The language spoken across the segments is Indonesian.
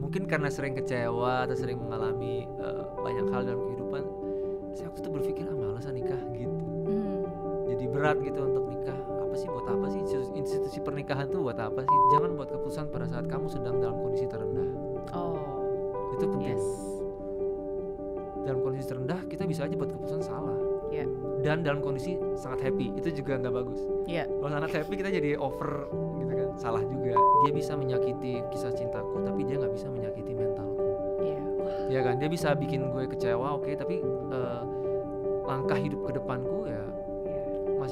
Mungkin karena sering kecewa atau sering mengalami, banyak hal dalam kehidupan, saya waktu itu berpikir, "Males ah nikah," gitu. Mmm. Jadi berat gitu untuk nikah, apa sih, buat apa sih institusi pernikahan tuh buat apa sih? Jangan buat keputusan pada saat kamu sedang dalam kondisi terendah. Oh, Itu penting. yes. Dalam kondisi terendah kita bisa aja buat keputusan salah. Iya. Dan dalam kondisi sangat happy, itu juga nggak bagus. Iya. Kalau sangat happy kita jadi over gitu kan, salah juga. Dia bisa menyakiti kisah cintaku, tapi dia nggak bisa menyakiti mentalku. Iya. Wah. Ya kan, dia bisa bikin gue kecewa, oke, tapi langkah hidup ke depanku ya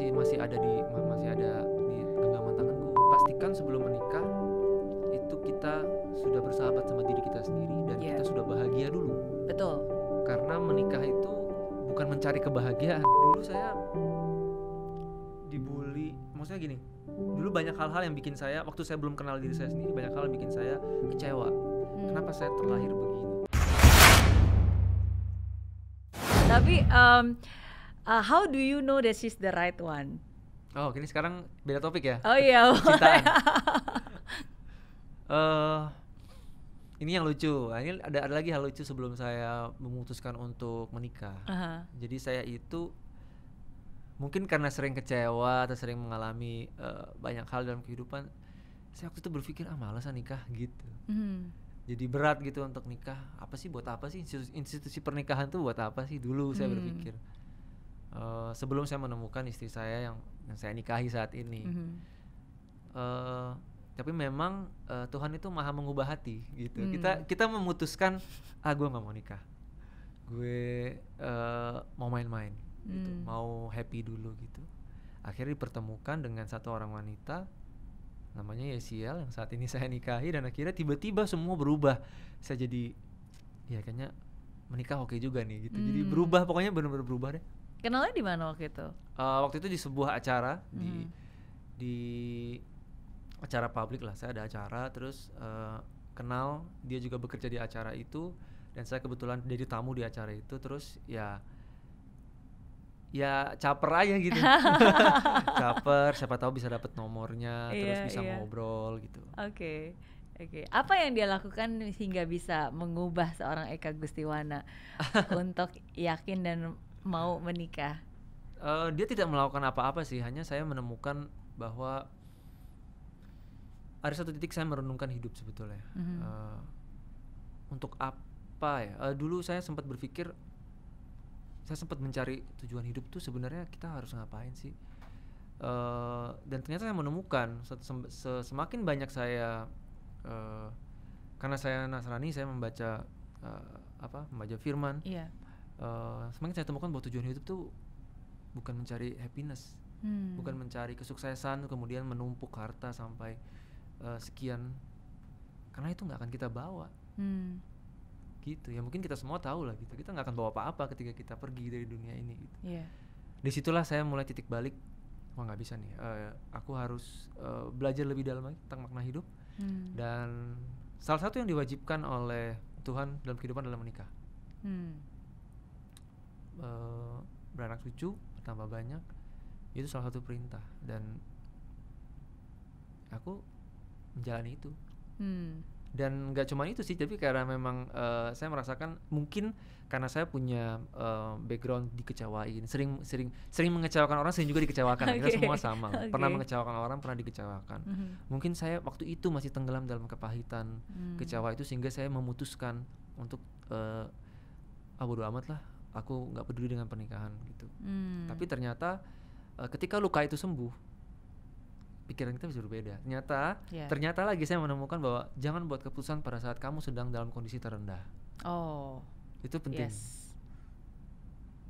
Iya. masih ada di genggaman tanganku. Pastikan sebelum menikah itu kita sudah bersahabat sama diri kita sendiri dan Iya. kita sudah bahagia dulu. Betul. Karena menikah itu bukan mencari kebahagiaan. Dulu saya dibully, maksudnya gini, dulu banyak hal-hal yang bikin saya, waktu saya belum kenal diri saya sendiri, banyak hal yang bikin saya kecewa. Kenapa saya terlahir begini? Tapi how do you know that she's the right one? Oh, gini sekarang beda topik ya. Oh iya. Cintaan. Ini yang lucu. Nah, ini ada lagi hal lucu sebelum saya memutuskan untuk menikah. Jadi saya itu mungkin karena sering kecewa atau sering mengalami banyak hal dalam kehidupan, saya waktu itu berpikir, "Males ah nikah," gitu. Jadi berat gitu untuk nikah. Apa sih, buat apa sih institusi pernikahan tuh buat apa sih? Dulu saya berpikir. Sebelum saya menemukan istri saya yang saya nikahi saat ini. Tapi memang Tuhan itu maha mengubah hati gitu. Kita memutuskan, gue nggak mau nikah, gue mau main-main gitu, mau happy dulu gitu. Akhirnya dipertemukan dengan satu orang wanita namanya Yesiel yang saat ini saya nikahi, dan akhirnya tiba-tiba semua berubah. Saya jadi, ya kayaknya menikah oke juga nih gitu. Jadi berubah, pokoknya benar-benar berubah deh. Kenalnya di mana waktu itu? Waktu itu di sebuah acara, di acara publik lah. Saya ada acara, terus kenal, dia juga bekerja di acara itu, dan saya kebetulan jadi tamu di acara itu. Terus ya caper aja gitu. Caper, siapa tahu bisa dapet nomornya, terus bisa ngobrol gitu. Oke. Apa yang dia lakukan hingga bisa mengubah seorang Eka Gustiwana untuk yakin dan mau menikah? Dia tidak melakukan apa-apa sih, hanya saya menemukan bahwa ada satu titik saya merenungkan hidup sebetulnya. Untuk apa ya? Dulu saya sempat berpikir, saya sempat mencari tujuan hidup tuh sebenarnya kita harus ngapain sih? Dan ternyata saya menemukan semakin banyak saya, karena saya Nasrani, saya membaca firman. Semakin saya temukan bahwa tujuan hidup tuh bukan mencari happiness, bukan mencari kesuksesan kemudian menumpuk harta sampai sekian, karena itu nggak akan kita bawa. Gitu ya, mungkin kita semua tahu lah gitu, kita nggak akan bawa apa-apa ketika kita pergi dari dunia ini gitu. Disitulah saya mulai titik balik, nggak bisa nih, aku harus belajar lebih dalam lagi tentang makna hidup. Dan salah satu yang diwajibkan oleh Tuhan dalam kehidupan adalah menikah. Beranak cucu, bertambah banyak, itu salah satu perintah, dan aku menjalani itu. Dan nggak cuma itu sih, tapi karena memang saya merasakan, mungkin karena saya punya background dikecewain, sering mengecewakan orang, sering juga dikecewakan. Kita semua sama, pernah mengecewakan orang, pernah dikecewakan. Mungkin saya waktu itu masih tenggelam dalam kepahitan kecewa itu, sehingga saya memutuskan untuk bodo amat lah, aku nggak peduli dengan pernikahan gitu. Tapi ternyata ketika luka itu sembuh, pikiran kita bisa berbeda. Ternyata lagi saya menemukan bahwa jangan buat keputusan pada saat kamu sedang dalam kondisi terendah. Itu penting.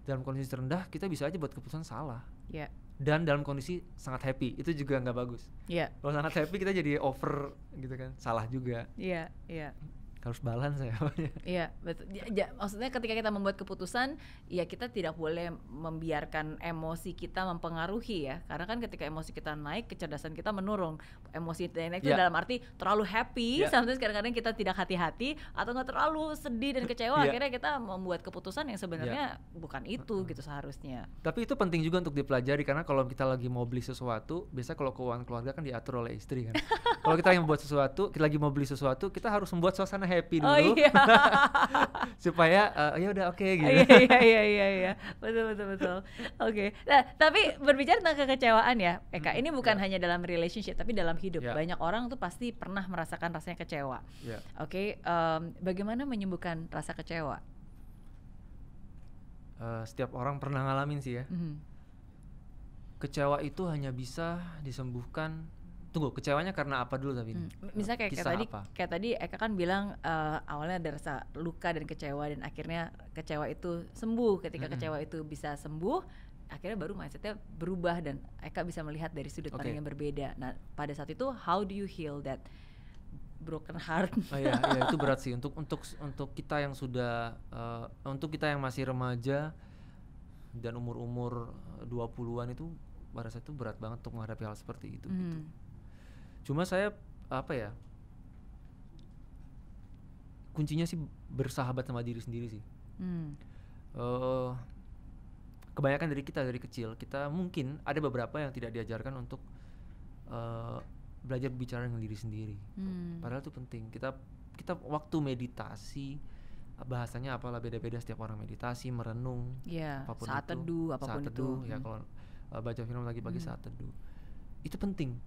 Dalam kondisi terendah kita bisa aja buat keputusan salah. Dan dalam kondisi sangat happy, itu juga nggak bagus. Kalau sangat happy kita jadi over gitu kan, salah juga. Harus balance ya. Iya, betul. Maksudnya ketika kita membuat keputusan, ya kita tidak boleh membiarkan emosi kita mempengaruhi ya. Karena kan ketika emosi kita naik, kecerdasan kita menurun. Emosi naik itu dalam arti terlalu happy, sometimes kadang-kadang kita tidak hati-hati, atau nggak terlalu sedih dan kecewa, akhirnya kita membuat keputusan yang sebenarnya bukan itu gitu seharusnya. Tapi itu penting juga untuk dipelajari, karena kalau kita lagi mau beli sesuatu, biasanya kalau keuangan keluarga kan diatur oleh istri kan. Kalau kita yang membuat sesuatu, kita lagi mau beli sesuatu, kita harus membuat suasana happy Oh dulu iya. supaya ya udah oke gitu. Iya. Betul. Oke. Nah, tapi berbicara tentang kekecewaan ya, Eka, ini bukan Ya. hanya dalam relationship tapi dalam hidup. Ya. Banyak orang tuh pasti pernah merasakan rasanya kecewa. Ya. Oke, bagaimana menyembuhkan rasa kecewa? Setiap orang pernah ngalamin sih ya. Mhm. Kecewa itu hanya bisa disembuhkan. Tunggu, kecewanya karena apa dulu tapi ini? Misalnya kayak Kisah tadi, apa? Eka kan bilang awalnya ada rasa luka dan kecewa dan akhirnya kecewa itu sembuh. Ketika kecewa itu bisa sembuh, akhirnya baru mindsetnya berubah dan Eka bisa melihat dari sudut pandang yang berbeda. Nah, pada saat itu how do you heal that broken heart? Iya, itu berat sih untuk kita yang sudah untuk kita yang masih remaja dan umur 20-an itu pada saat itu berat banget untuk menghadapi hal seperti itu gitu. Cuma saya kuncinya sih bersahabat sama diri sendiri sih. Kebanyakan dari kita dari kecil kita mungkin ada beberapa yang tidak diajarkan untuk belajar bicara dengan diri sendiri. Padahal itu penting. Kita waktu meditasi, bahasanya apalah beda-beda setiap orang, meditasi, merenung, apapun saat itu, teduh, apapun saat teduh, itu. ya kalau baca film pagi-pagi saat teduh, itu penting.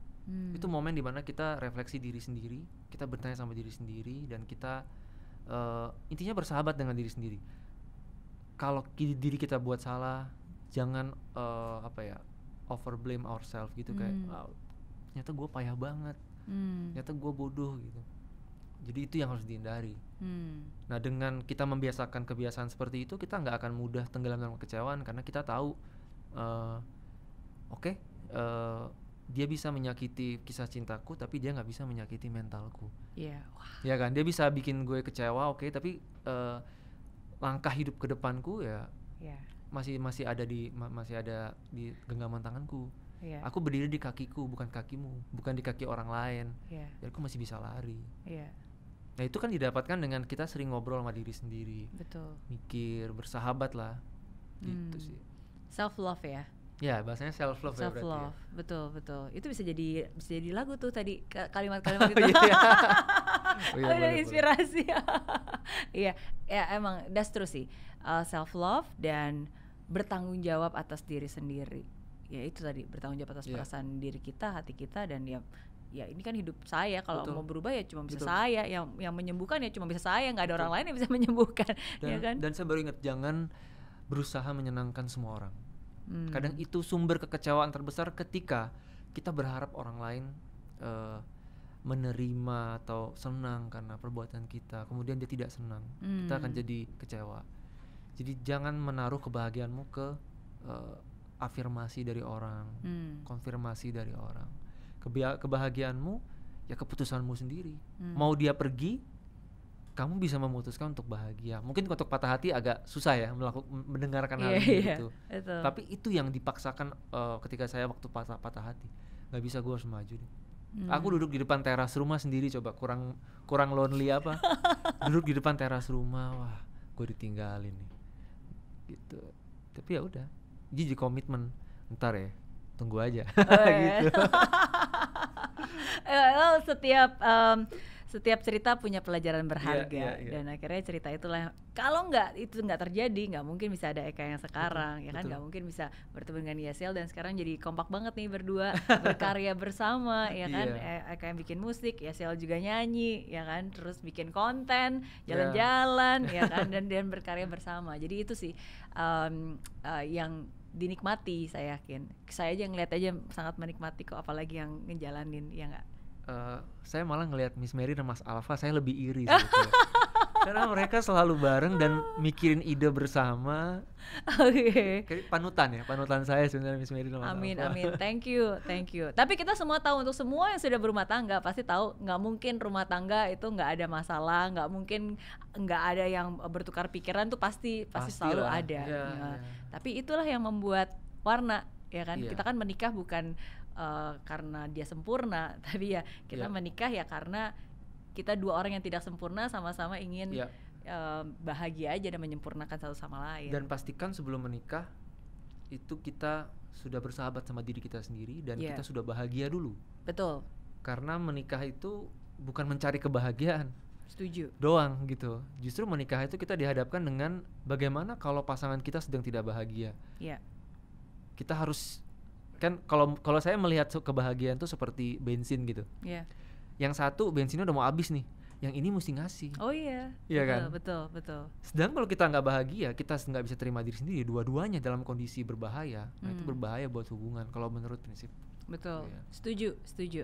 Itu momen dimana kita refleksi diri sendiri, kita bertanya sama diri sendiri dan kita intinya bersahabat dengan diri sendiri. Kalau diri kita buat salah, jangan over blame ourselves gitu, kayak ternyata gue payah banget, ternyata gue bodoh gitu. Jadi itu yang harus dihindari. Nah, dengan kita membiasakan kebiasaan seperti itu, kita nggak akan mudah tenggelam dalam kekecewaan karena kita tahu dia bisa menyakiti kisah cintaku, tapi dia nggak bisa menyakiti mentalku. Ya kan, dia bisa bikin gue kecewa, tapi langkah hidup ke depanku masih ada di genggaman tanganku. Aku berdiri di kakiku, bukan kakimu, bukan di kaki orang lain. Jadi aku masih bisa lari. Nah, itu kan didapatkan dengan kita sering ngobrol sama diri sendiri. Betul. Mikir, bersahabat lah. Gitu sih. Self love ya. Ya, bahasanya self love ya berarti. Self love, betul. Itu bisa jadi lagu tuh tadi, kalimat-kalimat itu. Ada inspirasi. Iya, emang that's true sih. Self love dan bertanggung jawab atas diri sendiri. Ya itu tadi, bertanggung jawab atas perasaan diri kita, hati kita, dan ya ini kan hidup saya, kalau mau berubah ya cuma bisa saya, yang menyembuhkan ya cuma bisa saya, nggak ada orang lain yang bisa menyembuhkan. Ya kan? Dan saya baru ingat, jangan berusaha menyenangkan semua orang. Kadang itu sumber kekecewaan terbesar ketika kita berharap orang lain menerima atau senang karena perbuatan kita, kemudian dia tidak senang, kita akan jadi kecewa. Jadi jangan menaruh kebahagiaanmu ke afirmasi dari orang, konfirmasi dari orang. Kebahagiaanmu ya keputusanmu sendiri. Mau dia pergi, kamu bisa memutuskan untuk bahagia. Mungkin untuk patah hati agak susah ya mendengarkan hal ini gitu. Tapi itu yang dipaksakan ketika saya waktu patah hati. Gak bisa, gue harus maju deh. Aku duduk di depan teras rumah sendiri, coba kurang lonely apa? Duduk di depan teras rumah, wah, gue ditinggalin nih. Gitu. Tapi ya udah. Jadi komitmen, ntar ya, tunggu aja. Gitu. Setiap cerita punya pelajaran berharga, dan akhirnya cerita itulah, kalau itu nggak terjadi, nggak mungkin bisa ada Eka yang sekarang. Betul, ya kan, nggak mungkin bisa bertemu dengan Yasiel dan sekarang jadi kompak banget nih berdua berkarya bersama, ya kan. Eka yang bikin musik, Yasiel juga nyanyi, ya kan, terus bikin konten, jalan-jalan, ya kan, dan berkarya bersama. Jadi itu sih yang dinikmati, saya yakin. Saya aja ngeliat aja sangat menikmati kok, apalagi yang ngejalanin, ya nggak? Saya malah ngelihat Miss Mary dan Mas Alfa, saya lebih iri sebetulnya. Karena mereka selalu bareng dan mikirin ide bersama. Kayak panutan saya sebenarnya Miss Mary dan Mas Alfa. Amin, thank you. Tapi kita semua tahu, untuk semua yang sudah berumah tangga pasti tahu, nggak mungkin rumah tangga itu nggak ada masalah, nggak mungkin nggak ada yang bertukar pikiran, tuh pasti selalu ada. Tapi itulah yang membuat warna, ya kan. Kita kan menikah bukan karena dia sempurna, tapi ya kita menikah ya karena kita dua orang yang tidak sempurna sama-sama ingin bahagia aja dan menyempurnakan satu sama lain. Dan pastikan sebelum menikah itu kita sudah bersahabat sama diri kita sendiri dan kita sudah bahagia dulu. Betul. Karena menikah itu bukan mencari kebahagiaan, Setuju. doang gitu. Justru menikah itu kita dihadapkan dengan bagaimana kalau pasangan kita sedang tidak bahagia. Iya. Kita harus kan kalau saya melihat kebahagiaan itu seperti bensin gitu. Iya. Yang satu bensinnya udah mau habis nih, yang ini mesti ngasih. Oh iya. Iya Betul, kan? betul. Sedangkan kalau kita nggak bahagia, kita nggak bisa terima diri sendiri, dua-duanya dalam kondisi berbahaya. Nah, itu berbahaya buat hubungan kalau menurut prinsip. Betul. Iya. Setuju.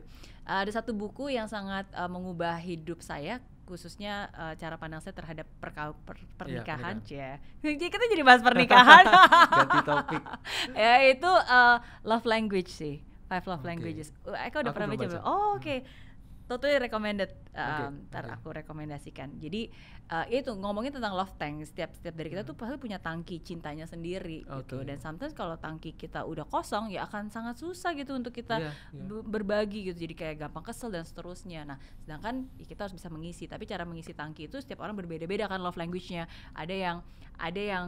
Ada satu buku yang sangat mengubah hidup saya, khususnya cara pandang saya terhadap pernikahan. Iya, Jadi kita jadi bahas pernikahan. Ganti topik. Ya itu love language sih, 5 love Oke. languages. Eka udah Aku pernah belum baca? baca. Oh, oke. Totally recommended. Ntar oke. aku rekomendasikan. Jadi itu ngomongin tentang love tank. Setiap dari kita tuh pasti punya tangki cintanya sendiri gitu. Oke. Dan sometimes kalau tangki kita udah kosong, ya akan sangat susah gitu untuk kita Iya. berbagi gitu. Jadi kayak gampang kesel dan seterusnya. Nah, sedangkan ya kita harus bisa mengisi. Tapi cara mengisi tangki itu setiap orang berbeda-beda kan love language-nya. Ada yang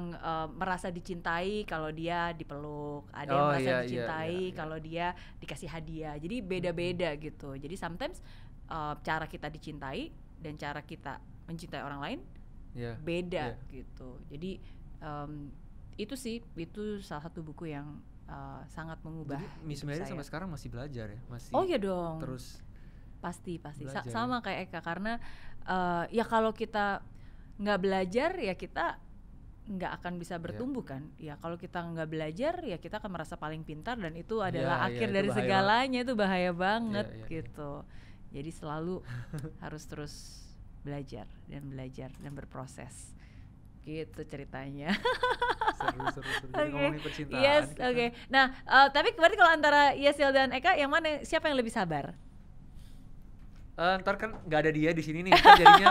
merasa dicintai kalau dia dipeluk. Ada yang merasa dicintai kalau dia dikasih hadiah. Jadi beda-beda gitu. Jadi sometimes cara kita dicintai dan cara kita mencintai orang lain beda gitu. Jadi itu salah satu buku yang sangat mengubah. Jadi Miss Mary sampai sekarang masih belajar ya, masih. Oh iya dong. Terus pasti belajar, sama kayak Eka, karena ya kalau kita nggak belajar ya kita nggak akan bisa bertumbuh kan. Ya kalau kita nggak belajar ya kita akan merasa paling pintar dan itu adalah akhir dari segalanya. Itu bahaya banget gitu. Jadi selalu harus terus belajar dan berproses. Gitu ceritanya. Seru. Jadi ngomongin percintaan. Yes, oke. Nah, tapi berarti kalau antara Yesil dan Eka, yang mana, siapa yang lebih sabar? Ntar kan nggak ada dia di sini nih, kan jadinya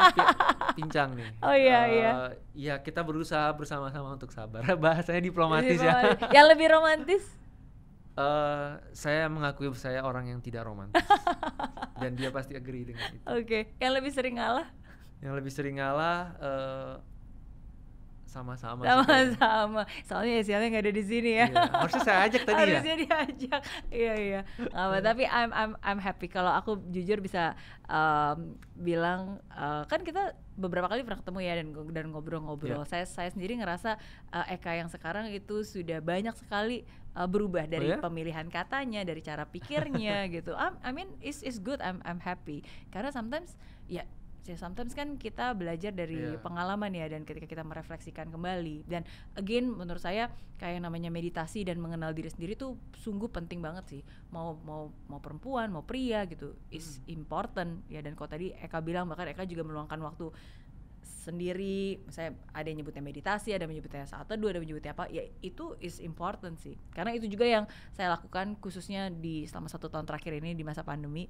pincang nih. Oh iya. Ya kita berusaha bersama-sama untuk sabar. Bahasanya diplomatis ya. Yang lebih romantis? Saya mengakui saya orang yang tidak romantis. Dan dia pasti agree dengan itu. Oke. Yang lebih sering ngalah? Yang lebih sering ngalah sama-sama. Soalnya Yesilnya nggak ada di sini ya. Iya. Harusnya saya ajak tadi ya. Harusnya diajak. Iya. Tapi I'm happy kalau aku jujur bisa bilang kan kita beberapa kali pernah ketemu ya dan ngobrol-ngobrol. Saya sendiri ngerasa Eka yang sekarang itu sudah banyak sekali berubah dari pemilihan katanya, dari cara pikirnya gitu. I mean is good. I'm happy karena sometimes kan kita belajar dari pengalaman ya, dan ketika kita merefleksikan kembali, dan again menurut saya kayak namanya meditasi dan mengenal diri sendiri tuh sungguh penting banget sih, mau perempuan mau pria gitu, is important ya. Dan kalau tadi Eka bilang, bahkan Eka juga meluangkan waktu sendiri, saya ada yang nyebutnya meditasi, ada yang menyebutnya saat teduh, ada yang menyebutnya apa, ya itu is important sih, karena itu juga yang saya lakukan khususnya selama 1 tahun terakhir ini di masa pandemi.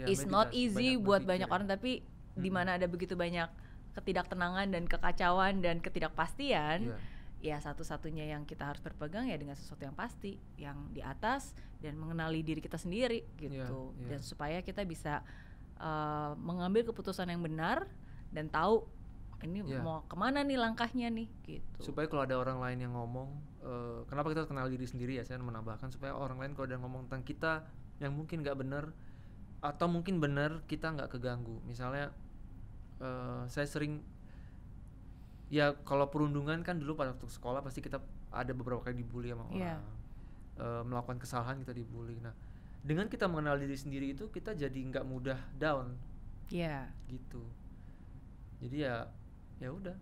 It's not easy buat banyak orang, tapi di mana ada begitu banyak ketidaktenangan dan kekacauan dan ketidakpastian, ya satu-satunya yang kita harus berpegang ya dengan sesuatu yang pasti, yang di atas, dan mengenali diri kita sendiri gitu. Dan supaya kita bisa mengambil keputusan yang benar dan tahu ini mau kemana nih langkahnya nih gitu. Supaya kalau ada orang lain yang ngomong, kenapa kita harus kenal diri sendiri ya, saya menambahkan supaya orang lain kalau ada ngomong tentang kita yang mungkin nggak benar atau mungkin benar, kita nggak keganggu. Misalnya saya sering ya, kalau perundungan kan dulu pada waktu sekolah pasti kita ada beberapa kali dibully sama orang, melakukan kesalahan kita dibully. Nah, dengan kita mengenal diri sendiri itu kita jadi nggak mudah down, gitu. Jadi ya udah,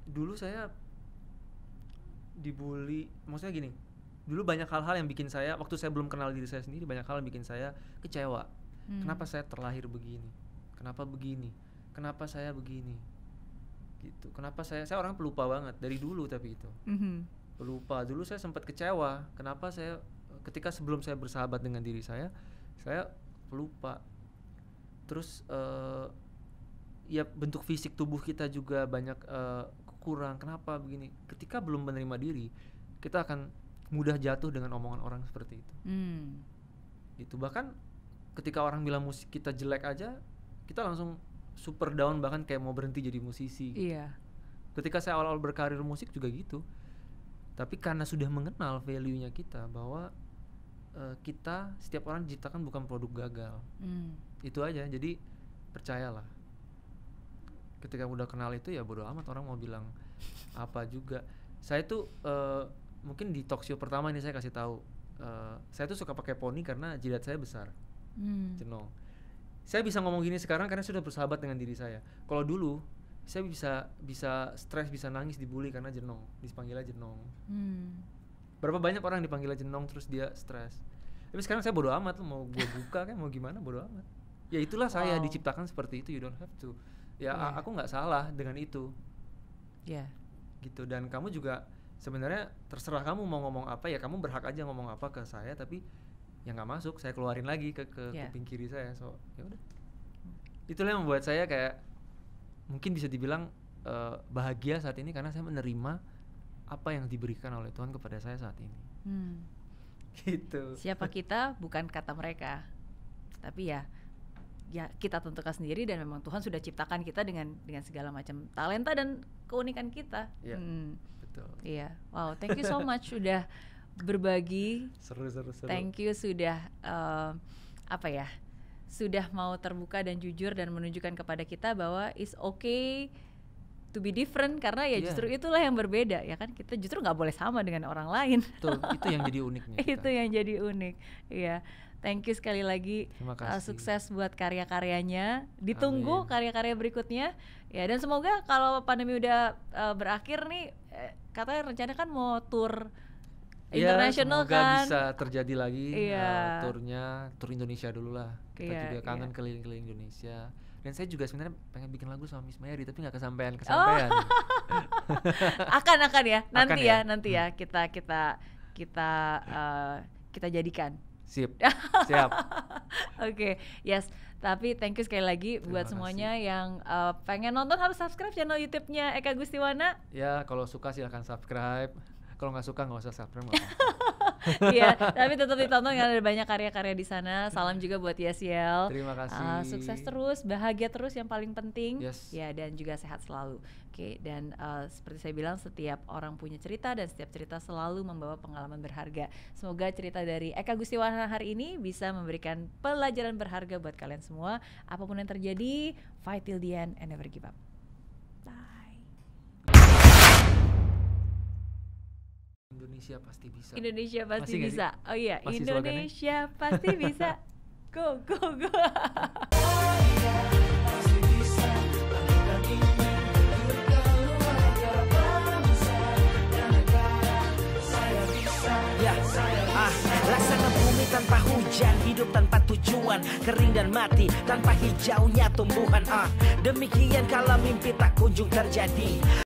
dulu saya dibully, maksudnya gini, dulu banyak hal-hal yang bikin saya, waktu saya belum kenal diri saya sendiri, banyak hal yang bikin saya kecewa. Kenapa saya terlahir begini? Kenapa begini? Kenapa saya begini? Gitu. Kenapa saya orang pelupa banget dari dulu, tapi itu pelupa. Dulu saya sempat kecewa. Kenapa saya ketika sebelum saya bersahabat dengan diri saya pelupa. Terus ya bentuk fisik tubuh kita juga banyak kurang. Kenapa begini? Ketika belum menerima diri, kita akan mudah jatuh dengan omongan orang seperti itu. Gitu. Bahkan ketika orang bilang musik kita jelek aja, kita langsung super down, bahkan kayak mau berhenti jadi musisi. Ketika saya awal-awal berkarir musik juga gitu. Tapi karena sudah mengenal value-nya kita, bahwa kita, setiap orang diciptakan bukan produk gagal. Itu aja. Jadi percayalah. Ketika udah kenal itu ya bodo amat orang mau bilang apa juga. Saya tuh mungkin di talk show pertama ini saya kasih tahu, saya tuh suka pakai poni karena jidat saya besar, jenong. Saya bisa ngomong gini sekarang karena sudah bersahabat dengan diri saya. Kalau dulu saya bisa stres, bisa nangis, dibully karena jenong, dipanggilnya jenong. Berapa banyak orang dipanggilnya jenong terus dia stres. Tapi sekarang saya bodo amat, mau gue buka kan mau gimana bodo amat. Ya itulah saya diciptakan seperti itu, you don't have to. Ya aku nggak salah dengan itu. Gitu. Dan kamu juga sebenarnya terserah kamu mau ngomong apa, ya kamu berhak aja ngomong apa ke saya, tapi ya nggak masuk, saya keluarin lagi ke kuping kiri saya. So ya udah. Itulah yang membuat saya kayak mungkin bisa dibilang bahagia saat ini karena saya menerima apa yang diberikan oleh Tuhan kepada saya saat ini. Gitu. Siapa kita bukan kata mereka, tapi ya kita tentukan sendiri, dan memang Tuhan sudah ciptakan kita dengan segala macam talenta dan keunikan kita. Betul. Iya. Wow, thank you so much sudah berbagi. Seru. Thank you sudah sudah mau terbuka dan jujur dan menunjukkan kepada kita bahwa it's okay to be different, karena ya justru itulah yang berbeda, ya kan? Kita justru nggak boleh sama dengan orang lain. Betul, itu yang jadi uniknya. Itu yang jadi unik. Iya. Thank you sekali lagi. Terima kasih. Sukses buat karya-karyanya. Ditunggu Amin. Karya-karya berikutnya. Ya, dan semoga kalau pandemi udah berakhir nih, katanya rencana kan mau tour internasional kan. Semoga bisa terjadi lagi tur Indonesia dulu lah. Kita juga kangen keliling-keliling Indonesia. Dan saya juga sebenarnya pengen bikin lagu sama Miss Mary, tapi nggak kesampaian. Akan ya. Nanti ya kita jadikan. Siap. Oke, yes. Tapi thank you sekali lagi. Terima buat semuanya yang pengen nonton harus subscribe channel YouTube-nya Eka Gustiwana. Ya, kalau suka silahkan subscribe. Kalau nggak suka nggak usah subscribe. Iya, tapi tetap ditonton karena ada banyak karya-karya di sana. Salam juga buat Yesiel. Terima kasih. Sukses terus, bahagia terus yang paling penting. Yes. Ya, dan juga sehat selalu. Oke, dan seperti saya bilang, setiap orang punya cerita dan setiap cerita selalu membawa pengalaman berharga. Semoga cerita dari Eka Gustiwana hari ini bisa memberikan pelajaran berharga buat kalian semua. Apapun yang terjadi, fight till the end and never give up. Bye. Indonesia pasti bisa. Indonesia pasti Masih bisa. Oh iya, Masih Indonesia pasti bisa. Go. Laksana bumi tanpa hujan, hidup tanpa tujuan, kering dan mati tanpa hijaunya tumbuhan. Demikian kalau mimpi tak kunjung terjadi.